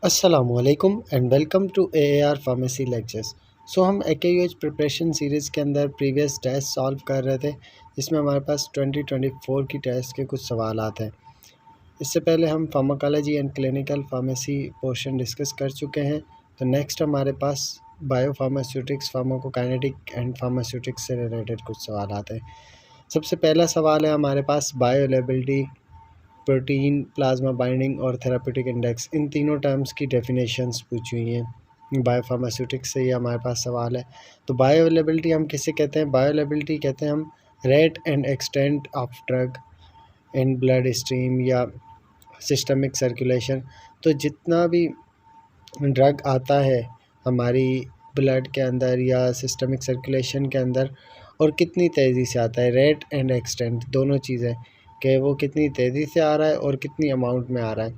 अस्सलामुअलैकुम and welcome to AAR pharmacy lectures. हम AKUH preparation series के अंदर प्रीवियस टेस्ट सॉल्व कर रहे थे, जिसमें हमारे पास 2024 की टेस्ट के कुछ सवालात हैं। इससे पहले हम pharmacology and clinical pharmacy portion discuss कर चुके हैं। तो नेक्स्ट हमारे पास biopharmaceutics, pharmacokinetic and pharmaceutics से रिलेटेड कुछ सवालात हैं। सबसे पहला सवाल है हमारे पास बायोअवेलेबिलिटी, प्रोटीन, प्लाज्मा बाइंडिंग और थेराप्यूटिक इंडेक्स, इन तीनों टर्म्स की डेफिनेशंस पूछी हुई हैं बायोफार्मास्यूटिक्स से। ये हमारे पास सवाल है। तो बायोअवेलेबिलिटी हम किसे कहते हैं? बायोअवेलेबिलिटी कहते हैं हम rate and extent of drug in blood stream या सिस्टमिक सर्कुलेशन। तो जितना भी ड्रग आता है हमारी ब्लड के अंदर या सिस्टमिक सर्कुलेशन के अंदर, और कितनी तेज़ी से आता है, रेट एंड एक्सटेंट दोनों चीज़ें, कि वो कितनी तेज़ी से आ रहा है और कितनी अमाउंट में आ रहा है,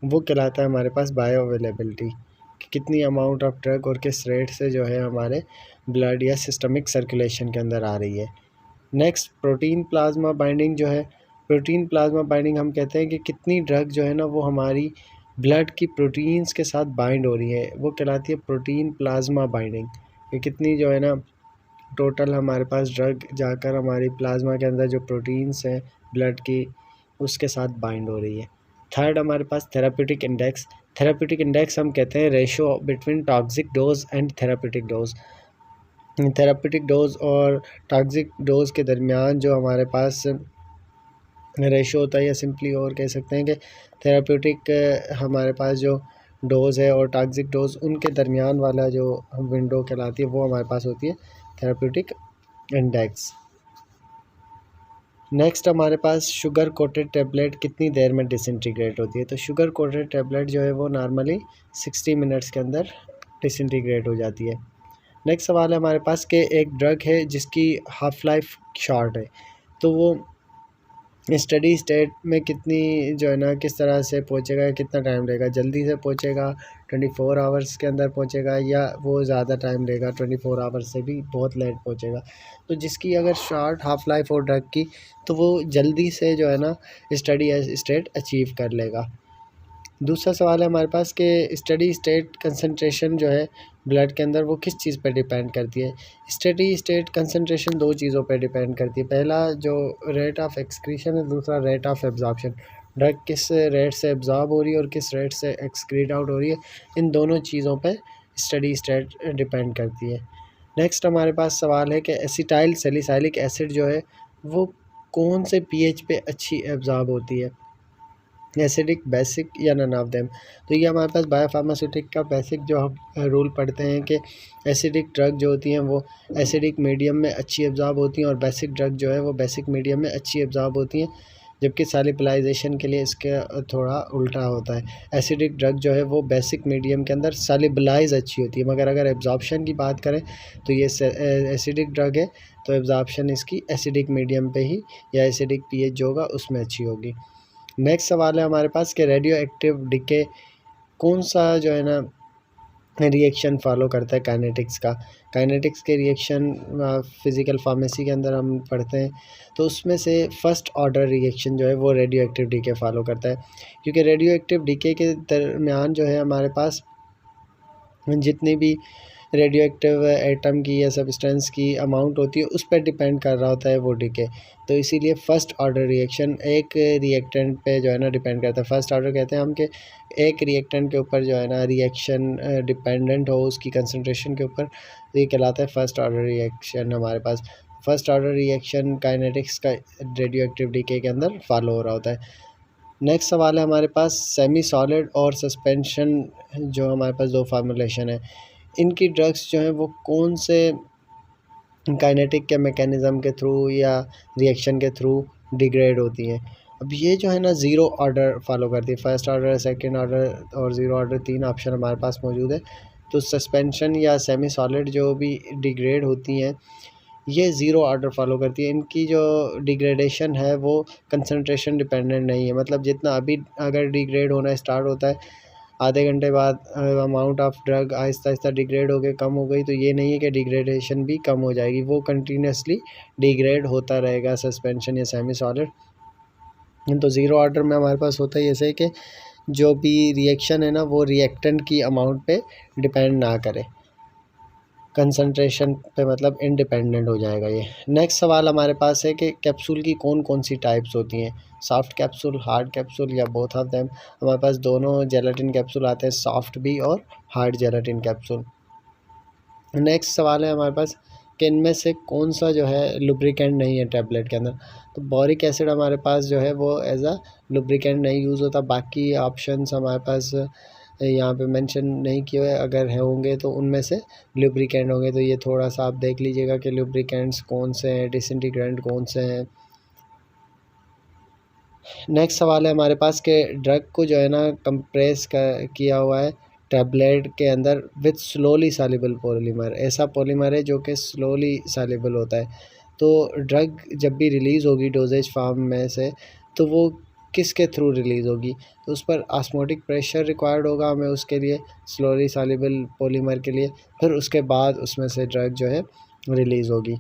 वो कहलाता है हमारे पास बायो अवेलेबिलिटी, कि कितनी अमाउंट ऑफ ड्रग और किस रेट से जो है हमारे ब्लड या सिस्टमिक सर्कुलेशन के अंदर आ रही है। नेक्स्ट प्रोटीन प्लाज्मा बाइंडिंग जो है, प्रोटीन प्लाज्मा बाइंडिंग हम कहते हैं कि कितनी ड्रग जो है ना वो हमारी ब्लड की प्रोटीन्स के साथ बाइंड हो रही है, वो कहलाती है प्रोटीन प्लाज्मा बाइंडिंग। कि कितनी जो है ना टोटल हमारे पास ड्रग जाकर हमारी प्लाज्मा के अंदर जो प्रोटीन्स हैं ब्लड की, उसके साथ बाइंड हो रही है। थर्ड हमारे पास थेराप्यूटिक इंडेक्स। थेराप्यूटिक इंडेक्स हम कहते हैं ratio between toxic dose and therapeutic dose. Therapeutic dose और टॉक्सिक डोज के दरमियान जो हमारे पास रेशो होता है, या सिंपली और कह सकते हैं कि थेराप्यूटिक हमारे पास जो डोज़ है और टॉक्सिक डोज, उनके दरमियान वाला जो विंडो कहलाती है, वो हमारे पास होती है थेराप्यूटिक इंडेक्स। नेक्स्ट हमारे पास शुगर कोटेड टेबलेट कितनी देर में डिसइंटीग्रेट होती है? तो शुगर कोटेड टेबलेट जो है वो नॉर्मली 60 मिनट्स के अंदर डिसइंटीग्रेट हो जाती है। नेक्स्ट सवाल है हमारे पास कि एक ड्रग है जिसकी हाफ लाइफ शॉर्ट है, तो वो स्टडी स्टेट में कितनी जो है ना किस तरह से पहुंचेगा, कितना टाइम लेगा, जल्दी से पहुंचेगा, 24 आवर्स के अंदर पहुंचेगा, या वो ज़्यादा टाइम लेगा, 24 आवर्स से भी बहुत लेट पहुंचेगा? तो जिसकी अगर शॉर्ट हाफ लाइफ हो ड्रग की, तो वो जल्दी से जो है ना स्टडी स्टेट अचीव कर लेगा। दूसरा सवाल है हमारे पास कि स्टडी स्टेट कंसंट्रेशन जो है ब्लड के अंदर, वो किस चीज़ पर डिपेंड करती है? स्टडी स्टेट कंसंट्रेशन दो चीज़ों पर डिपेंड करती है। पहला जो रेट ऑफ एक्सक्रीशन है, दूसरा रेट ऑफ एब्जॉर्प्शन। ड्रग किस रेट से एब्जॉर्ब हो रही है और किस रेट से एक्सक्रीट आउट हो रही है, इन दोनों चीज़ों पर स्टडी स्टेट डिपेंड करती है। नेक्स्ट हमारे पास सवाल है कि एसिटाइल सैलिसाइलिक एसिड जो है वो कौन से पीएच पे अच्छी एब्जॉर्ब होती है? एसिडिक, बेसिक या नन ऑफ देम? तो ये हमारे पास बायोफार्मास्यूटिक का बेसिक जो हम रूल पढ़ते हैं कि एसिडिक ड्रग जो होती हैं वो एसिडिक मीडियम में अच्छी एब्जॉर्ब होती हैं, और बेसिक ड्रग जो है वो बेसिक मीडियम में अच्छी एब्जॉर्ब होती हैं, जबकि सॉल्युबलाइजेशन के लिए इसके थोड़ा उल्टा होता है। एसिडिक ड्रग जो है वो बेसिक मीडियम के अंदर सॉल्युबलाइज अच्छी होती है, मगर अगर एब्जॉर्प्शन की बात करें तो ये एसिडिक ड्रग है, तो एब्जॉर्प्शन इसकी एसिडिक मीडियम पे ही, या एसिडिक पीएच जो होगा उसमें अच्छी होगी। नेक्स्ट सवाल है हमारे पास कि रेडियो एक्टिव डिके कौन सा जो है ना रिएक्शन फॉलो करता है काइनेटिक्स का? काइनेटिक्स के रिएक्शन फिज़िकल फार्मेसी के अंदर हम पढ़ते हैं, तो उसमें से फर्स्ट ऑर्डर रिएक्शन जो है वो रेडियो एक्टिव डीके फॉलो करता है, क्योंकि रेडियो एक्टिव डीके के दरमियान जो है हमारे पास जितनी भी रेडियो एक्टिव एटम की या सब्सटेंस की अमाउंट होती है उस पर डिपेंड कर रहा होता है वो डीके। तो इसीलिए फ़र्स्ट ऑर्डर रिएक्शन एक रिएक्टेंट पे जो है ना डिपेंड करता है। फ़र्स्ट ऑर्डर कहते हैं हम कि एक रिएक्टेंट के ऊपर जो है ना रिएक्शन डिपेंडेंट हो उसकी कंसंट्रेशन के ऊपर, तो ये कहलाता है फ़र्स्ट ऑर्डर रिएक्शन। हमारे पास फ़र्स्ट ऑर्डर रिएक्शन काइनेटिक्स का रेडियो एक्टिव डीके के अंदर फॉलो हो रहा होता है। नेक्स्ट सवाल है हमारे पास सेमी सॉलिड और सस्पेंशन, जो हमारे पास दो फार्मूलेशन है, इनकी ड्रग्स जो हैं वो कौन से काइनेटिक के मैकेनिज़्म के थ्रू या रिएक्शन के थ्रू डिग्रेड होती हैं? अब ये जो है ना ज़ीरो ऑर्डर फॉलो करती है। फर्स्ट ऑर्डर, सेकंड ऑर्डर और ज़ीरो ऑर्डर, तीन ऑप्शन हमारे पास मौजूद है। तो सस्पेंशन या सेमी सॉलिड जो भी डिग्रेड होती हैं, ये ज़ीरो ऑर्डर फॉलो करती है। इनकी जो डिग्रेडेशन है वो कंसंट्रेशन डिपेंडेंट नहीं है, मतलब जितना अभी अगर डिग्रेड होना स्टार्ट होता है, आधे घंटे बाद amount of drug Aahista Aahista degrade हो गई, कम हो गई, तो ये नहीं है कि डिग्रेडेशन भी कम हो जाएगी, वो कंटिन्यूसली डिग्रेड होता रहेगा सस्पेंशन या सेमी सॉलिड। तो ज़ीरो ऑर्डर में हमारे पास होता है जैसे कि जो भी रिएक्शन है ना वो रिएक्टेंट की अमाउंट पे डिपेंड ना करे, कंसंट्रेशन पे मतलब इंडिपेंडेंट हो जाएगा ये। नेक्स्ट सवाल हमारे पास है कि कैप्सूल की कौन कौन सी टाइप्स होती हैं, सॉफ्ट कैप्सूल, हार्ड कैप्सूल या बोथ ऑफ देम। हमारे पास दोनों जेलेटिन कैप्सूल आते हैं, सॉफ्ट भी और हार्ड जेलेटिन कैप्सूल। नेक्स्ट सवाल है हमारे पास कि इनमें से कौन सा जो है लुब्रिकेंट नहीं है टैबलेट के अंदर। तो बोरिक एसिड हमारे पास जो है वो एज अ लुब्रिकेंट नहीं यूज़ होता। बाकी ऑप्शंस हमारे पास यहाँ पे मेंशन नहीं किए हुए, अगर है होंगे तो उनमें से लुब्रिकेंट होंगे। तो ये थोड़ा सा आप देख लीजिएगा कि लुब्रिकेंट्स कौन से हैं, डिसइंटीग्रेंट कौन से हैं। नेक्स्ट सवाल है हमारे पास कि ड्रग को जो है ना कंप्रेस किया हुआ है टैबलेट के अंदर विथ स्लोली सॉल्युबल पॉलीमर। ऐसा पॉलीमर है जो कि स्लोली सॉल्युबल होता है। तो ड्रग जब भी रिलीज़ होगी डोजेज फार्म में से, तो वो किसके थ्रू रिलीज़ होगी, तो उस पर ऑस्मोटिक प्रेशर रिक्वायर्ड होगा हमें उसके लिए, स्लोली सॉल्युबल पॉलीमर के लिए। फिर उसके बाद उसमें से ड्रग जो है रिलीज़ होगी।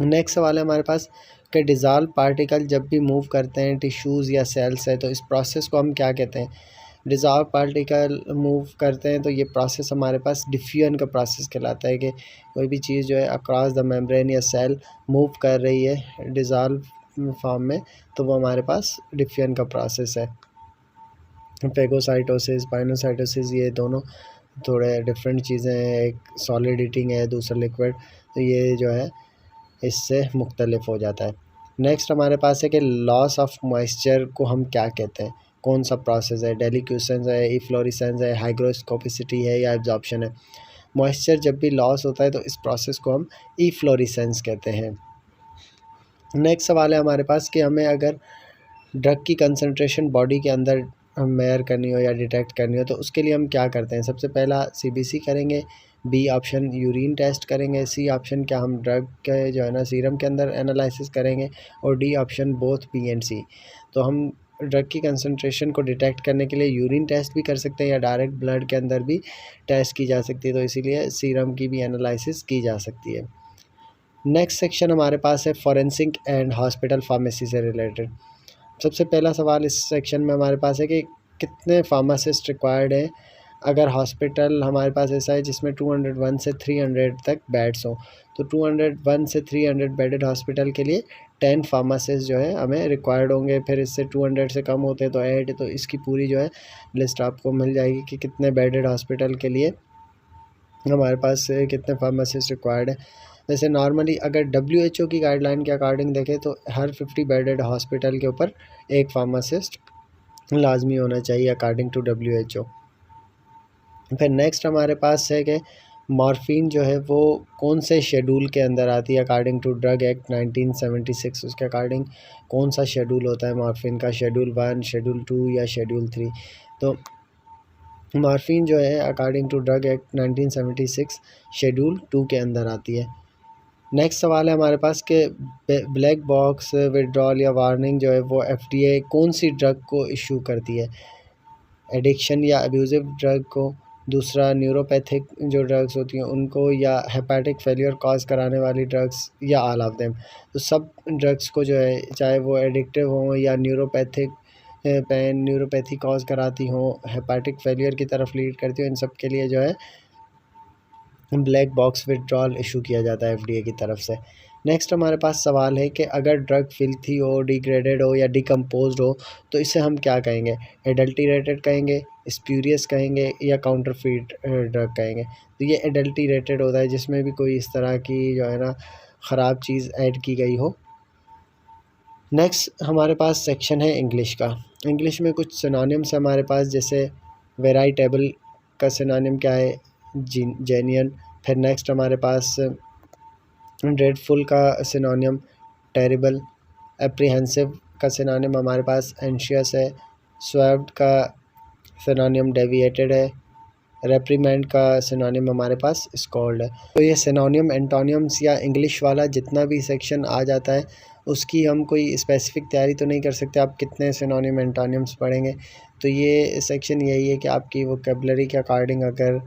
नेक्स्ट सवाल है हमारे पास कि डिज़ॉल्व पार्टिकल जब भी मूव करते हैं टिश्यूज़ या सेल्स है, तो इस प्रोसेस को हम क्या कहते हैं। डिज़ॉल्व पार्टिकल मूव करते हैं तो ये प्रोसेस हमारे पास डिफ्यूजन का प्रोसेस कहलाता है कि कोई भी चीज़ जो है अक्रॉस द मेम्ब्रेन या सेल मूव कर रही है डिज़ॉल्व फॉर्म में, तो वो हमारे पास डिफ्यूजन का प्रोसेस है। फेगोसाइटोसिस, पाइनोसाइटोसिस, ये दोनों थोड़े डिफरेंट चीज़ें हैं, एक सॉलिड ईटिंग है, दूसरा लिक्विड, तो ये जो है इससे मुख्तलिफ हो जाता है। नेक्स्ट हमारे पास है कि लॉस ऑफ मॉइस्चर को हम क्या कहते हैं, कौन सा प्रोसेस है, डेलिक्यूसेंस है, इफ्लोरेसेंस है, हाइग्रोस्कोपिसिटी है या एब्जॉर्प्शन है। मॉइस्चर जब भी लॉस होता है तो इस प्रोसेस को हम इफ्लोरेसेंस कहते हैं। नेक्स्ट सवाल है हमारे पास कि हमें अगर ड्रग की कंसंट्रेशन बॉडी के अंदर मेयर करनी हो या डिटेक्ट करनी हो, तो उसके लिए हम क्या करते हैं। सबसे पहला सीबीसी करेंगे, बी ऑप्शन यूरिन टेस्ट करेंगे, सी ऑप्शन क्या हम ड्रग के जो है ना सीरम के अंदर एनालिसिस करेंगे, और D option both B and C. तो हम ड्रग की कंसंट्रेशन को डिटेक्ट करने के लिए यूरिन टेस्ट भी कर सकते हैं या डायरेक्ट ब्लड के अंदर भी टेस्ट की जा सकती है, तो इसीलिए सीरम की भी एनालिसिस की जा सकती है। नेक्स्ट सेक्शन हमारे पास है फॉरेंसिक एंड हॉस्पिटल फार्मेसी से रिलेटेड। सबसे पहला सवाल इस सेक्शन में हमारे पास है कि कितने फार्मासिस्ट रिक्वायर्ड हैं अगर हॉस्पिटल हमारे पास ऐसा है जिसमें 201 से 300 तक बेड्स हों। तो 201 से 300 बेडेड हॉस्पिटल के लिए 10 फार्मासिस्ट जो है हमें रिक्वायर्ड होंगे। फिर इससे 200 से कम होते हैं तो ऐड, तो इसकी पूरी जो है लिस्ट आपको मिल जाएगी कि कितने बेडेड हॉस्पिटल के लिए हमारे पास कितने फार्मासिस्ट रिक्वायर्ड है। वैसे नॉर्मली अगर WHO की गाइडलाइन के अकॉर्डिंग देखें तो हर 50 बेडेड हॉस्पिटल के ऊपर एक फार्मासिस्ट लाजमी होना चाहिए अकॉर्डिंग टू WHO। फिर नेक्स्ट हमारे पास है कि मॉर्फिन जो है वो कौन से शेड्यूल के अंदर आती है अकॉर्डिंग टू ड्रग एक्ट 1976। उसके अकॉर्डिंग कौन सा शेड्यूल होता है मॉर्फिन का, शेड्यूल 1, शेड्यूल 2 या शेड्यूल 3। तो मॉर्फिन जो है according to drug act 1976 schedule 2 के अंदर आती है। नेक्स्ट सवाल है हमारे पास कि ब्लैक बॉक्स विड्रॉल या वार्निंग जो है वो FDA कौन सी ड्रग को इशू करती है, एडिक्शन या अब्यूज़िव ड्रग को, दूसरा न्यूरोपैथिक जो ड्रग्स होती हैं उनको, या हेपेटिक फेलियर कॉज कराने वाली ड्रग्स, या ऑल ऑफ देम। तो सब ड्रग्स को जो है चाहे वो एडिक्टिव हों या न्यूरोपैथी कॉज कराती हों, हेपेटिक फेलियर की तरफ लीड करती हो, इन सब के लिए जो है ब्लैक बॉक्स विड्रॉल इशू किया जाता है FDA की तरफ से। नेक्स्ट हमारे पास सवाल है कि अगर ड्रग फिल्थी हो, डिग्रेडेड हो या डिकम्पोज्ड हो, तो इसे हम क्या कहेंगे, एडल्टीरेटेड कहेंगे, स्प्यूरियस कहेंगे या काउंटरफीट ड्रग कहेंगे। तो ये एडल्टीरेटेड होता है जिसमें भी कोई इस तरह की जो है ना ख़राब चीज़ ऐड की गई हो। नेक्स्ट हमारे पास सेक्शन है इंग्लिश का। इंग्लिश में कुछ सिनोनिम्स हमारे पास, जैसे वेराइटेबल का सिनोनिम क्या है, जेन्युइन। फिर नेक्स्ट हमारे पास ड्रेडफुल का सिनोनिम टेरिबल, एप्रीहेंसिव का सिनोनिम हमारे पास एंशियस है, स्वेव्ड का सिनोनिम डेविएटेड है, रेप्रीमेंड का सिनोनिम हमारे पास स्कॉल्ड है। तो ये सिनोनिम एंटोनियम्स या इंग्लिश वाला जितना भी सेक्शन आ जाता है उसकी हम कोई स्पेसिफ़िक तैयारी तो नहीं कर सकते, आप कितने सिनोनिम एंटोनियम्स पढ़ेंगे। तो ये सेक्शन यही है कि आपकी वोकैबुलरी के अकॉर्डिंग अगर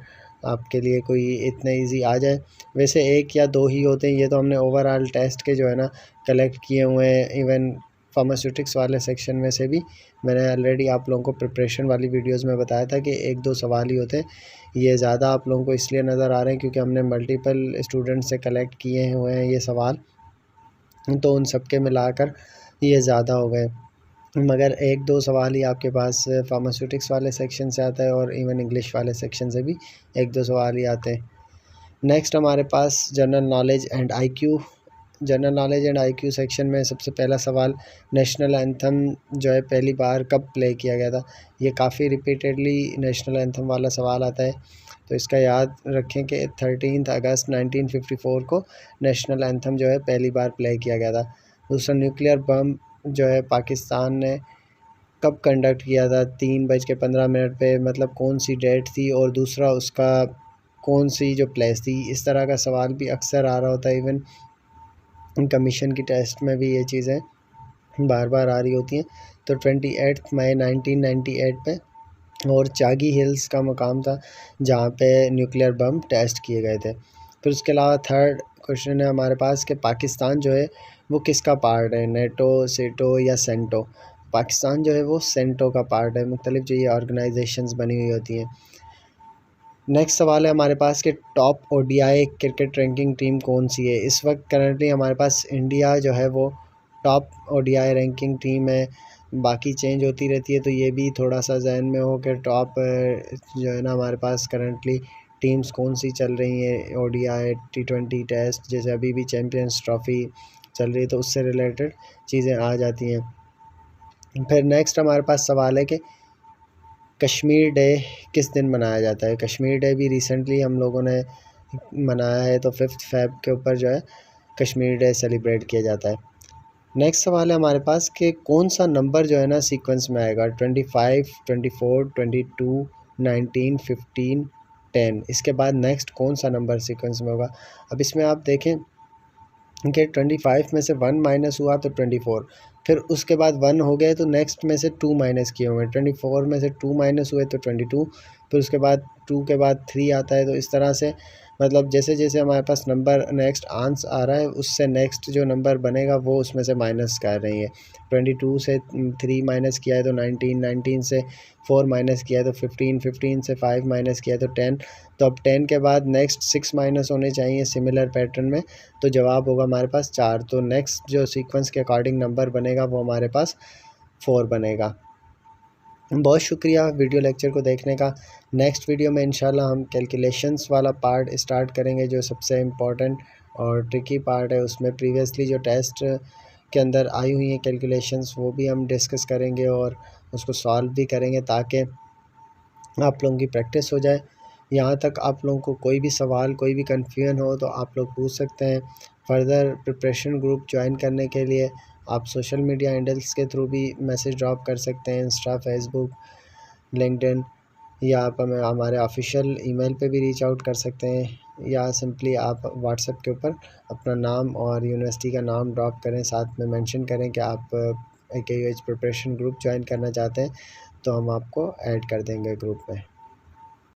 आपके लिए कोई इतना इजी आ जाए। वैसे 1 या 2 ही होते हैं, ये तो हमने ओवरऑल टेस्ट के जो है ना कलेक्ट किए हुए हैं। इवन फार्मास्यूटिक्स वाले सेक्शन में से भी मैंने ऑलरेडी आप लोगों को प्रिपरेशन वाली वीडियोस में बताया था कि 1-2 सवाल ही होते हैं। ये ज़्यादा आप लोगों को इसलिए नज़र आ रहे हैं क्योंकि हमने मल्टीपल स्टूडेंट से कलेक्ट किए हुए हैं ये सवाल, तो उन सब के मिलाकर ये ज़्यादा हो गए। मगर 1-2 सवाल ही आपके पास फार्मास्यूटिक्स वाले सेक्शन से आता है और इवन इंग्लिश वाले सेक्शन से भी 1-2 सवाल ही आते हैं। नेक्स्ट हमारे पास general knowledge and IQ. General knowledge and IQ section में सबसे पहला सवाल, नेशनल एंथम जो है पहली बार कब प्ले किया गया था। ये काफ़ी रिपीटेडली नेशनल एंथम वाला सवाल आता है, तो इसका याद रखें कि 13 अगस्त 1954 को नेशनल एंथम जो है पहली बार प्ले किया गया था। दूसरा, न्यूक्लियर बम जो है पाकिस्तान ने कब कंडक्ट किया था 3:15 पे, मतलब कौन सी डेट थी, और दूसरा उसका कौन सी जो प्लेस थी। इस तरह का सवाल भी अक्सर आ रहा होता है, इवन कमीशन की टेस्ट में भी ये चीज़ें बार बार आ रही होती हैं। तो 28 मई 1998 पे और चागी हिल्स का मकाम था जहाँ पे न्यूक्लियर बम टेस्ट किए गए थे। फिर उसके अलावा थर्ड क्वेश्चन है हमारे पास कि पाकिस्तान जो है वो किसका पार्ट है, नेटो, सेटो या सेंटो। पाकिस्तान जो है वो सेंटो का पार्ट है, मुख्तलिफ जो ये ऑर्गेनाइजेशंस बनी हुई होती हैं। नेक्स्ट सवाल है हमारे पास कि top ODI cricket ranking team कौन सी है। इस वक्त करंटली हमारे पास इंडिया जो है वो टॉप ओडीआई रैंकिंग टीम है, बाकी चेंज होती रहती है, तो ये भी थोड़ा सा जहन में हो कि टॉप जो है ना हमारे पास करंटली टीम्स कौन सी चल रही हैं ओडीआई, T20 टेस्ट, जैसे अभी भी चैम्पियंस ट्रॉफ़ी चल रही है तो उससे रिलेटेड चीज़ें आ जाती हैं। फिर नेक्स्ट हमारे पास सवाल है कि कश्मीर डे किस दिन मनाया जाता है। कश्मीर डे भी रिसेंटली हम लोगों ने मनाया है, तो 5 फ़रवरी के ऊपर जो है कश्मीर डे सेलिब्रेट किया जाता है। नेक्स्ट सवाल है हमारे पास कि कौन सा नंबर जो है ना सीक्वेंस में आएगा, 25, 24, 22, 19, 15, 10। इसके बाद नेक्स्ट कौन सा नंबर सीक्वेंस में होगा। अब इसमें आप देखें कि 25 में से 1 माइनस हुआ तो 24, फिर उसके बाद 1 हो गए तो नेक्स्ट में से 2 माइनस किए हुए हैं, 24 में से 2 माइनस हुए तो 22, फिर उसके बाद 2 के बाद 3 आता है। तो इस तरह से मतलब जैसे जैसे हमारे पास नंबर नेक्स्ट आंस आ रहा है उससे नेक्स्ट जो नंबर बनेगा वो उसमें से माइनस कर रही है। 22 से 3 माइनस किया है तो 19, 19 से 4 माइनस किया है तो 15, 15 से 5 माइनस किया है तो 10। तो अब 10 के बाद नेक्स्ट 6 माइनस होने चाहिए सिमिलर पैटर्न में, तो जवाब होगा हमारे पास 4। तो नेक्स्ट जो सीक्वेंस के अकॉर्डिंग नंबर बनेगा वो हमारे पास 4 बनेगा। बहुत शुक्रिया वीडियो लेक्चर को देखने का। नेक्स्ट वीडियो में इंशाल्लाह हम कैलकुलेशंस वाला पार्ट स्टार्ट करेंगे, जो सबसे इम्पोर्टेंट और ट्रिकी पार्ट है। उसमें प्रीवियसली जो टेस्ट के अंदर आई हुई हैं कैलकुलेशंस वो भी हम डिस्कस करेंगे और उसको सॉल्व भी करेंगे ताकि आप लोगों की प्रैक्टिस हो जाए। यहाँ तक आप लोगों को कोई भी सवाल, कोई भी कन्फ्यूजन हो तो आप लोग पूछ सकते हैं। फर्दर प्रिपरेशन ग्रुप ज्वाइन करने के लिए आप सोशल मीडिया हैंडल्स के थ्रू भी मैसेज ड्रॉप कर सकते हैं, इंस्टा, फेसबुक, लिंक्डइन, या आप हमें हमारे ऑफिशियल ईमेल पे भी रीच आउट कर सकते हैं, या सिंपली आप व्हाट्सएप के ऊपर अपना नाम और यूनिवर्सिटी का नाम ड्रॉप करें, साथ में मेंशन करें कि आप AKUH प्रिपरेशन ग्रुप ज्वाइन करना चाहते हैं, तो हम आपको ऐड कर देंगे ग्रुप में।